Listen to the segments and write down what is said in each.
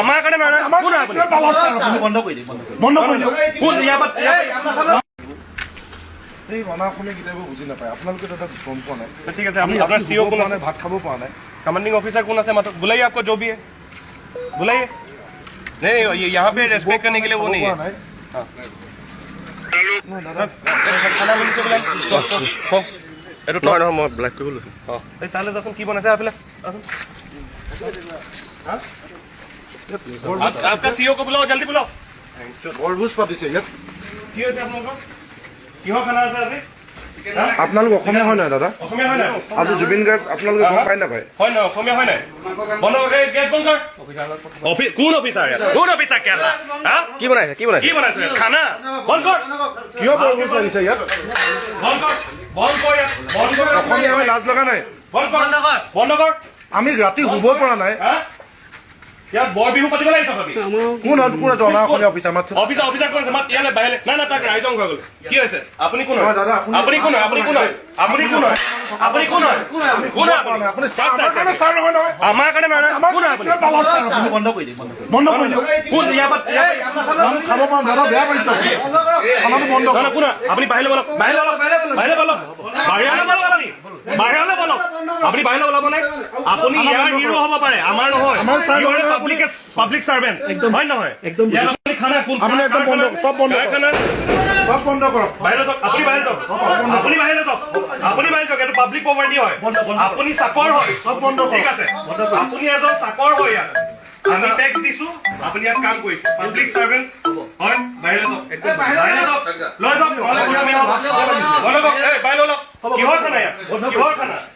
আমাৰ কাৰণে নহয় কোন আপুনি বন্ধ কৰি দিয়ক কোন এই অনাঅসমীয়া কিতাপবোৰ বুজি নাপায় আপোনালোকে দাদা গম পোৱা নাই ঠিক আছে আপোনাৰ सीईओ কোন আছে ভাত খাব পৰা নাই कमांडिंग ऑफिसर कौन से मतलब बुलाइए आपको जो भी है बुलाइए नहीं ये यहाँ पे रेस्पेक्ट करने के लिए वो नहीं है खाना मिली से बुलाइए এইটো নহয় নহয় মই ব্লেক কৰিব লৈছো এই তালে দেখোন কি বনাইছে আফিলা आपका सीईओ को बुलाओ जल्दी बुलाओ বৰভোজ পাতিছে ইয়াত কি হৈছে আপোনালোকৰ কিহৰ খানা আছে আজি আপোনালোক অসমীয়া হয় নহয় দাদা অসমীয়া হয় নাই আজি জুবিন গাৰ্গ আপোনালোকে গম পাই নাপায় হয় না অসমীয়া হয় নাই বন্ধ এই গেট বন্ধ কৰ কোন অফিচাৰ কোন অফিচাৰ কেলা কি বনাইছে কি বনাইছে খানা বন্ধ কৰ কিয় বৰভোজ লাগিছে ইয়াত বন্ধ কৰ অসমীয়া হৈ লাজ লগা নাই বন্ধ কৰ আমি ৰাতি শুব পৰা নাই ইয়াত বৰ বিহু পাতিব লাগিছে ভাবি কোন অনাঅসমীয়া অফিচাৰ মাত্ৰ অফিচাৰ কৰিছে মাত ইয়ালে বাহিলে না তাক ৰাইজং হৈ গ'ল কি হৈছে আপুনি কোন হয় দাদা আপুনি কোন হয় আপুনি কোন হয় আপুনি কোন হয় আপুনি কোন হয় কোন হয় আপুনি ছাৰ নহয় নহয় আমাৰ কাৰণে নহয় কোন হয় আপুনি বন্ধ কৰি দিয়ক কোন ইয়াৰ খাব পৰা দাদা বেয়া পাইছে খানাটো বন্ধ কোন আপুনি বাহিৰলৈ বলক বাহিৰলৈ বলক আপুনি বাহিৰলৈ ওলাব নাই আপুনি ইয়াৰ হিৰো হ'ব পাৰে আমাৰ নহয় পাব্লিক সার্ভেন্ট একদম হয় নহয় একদম আপনি খানা কোন আপনি একদম বন্ধ সব বন্ধ সব বন্ধ করো বাইরে যাওক আপনি বাইরে যাওক এটা পাব্লিক প্রপার্টি হয় আপনি চাকৰ হয় সব বন্ধ ঠিক আছে আপনি এজন চাকৰ হয় ইয়াত আমি ট্যাক্স দিছো আপনি ইয়াত কাম কৰিছে পাব্লিক সাৰ্ভেন্ট হয় বাইৰে যাওক একদম বাইৰে যাওক লৈ যাওক বাইৰে যাওক কিহৰ খানা ইয়াত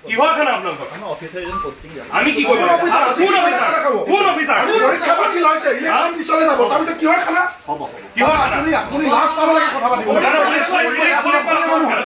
কিহৰ খানা আপোনালোকৰ অফিচাৰ এজন পোষ্টিং আমি কি কৰিব কোন অফিচাৰ পৰীক্ষা পাতি লৈছে ইলেকশন পিছলৈ যাব তাৰপিছত কিহৰ খানা কিহৰ খানা আপুনি লাষ্ট পাব লাগে কথা পাতিব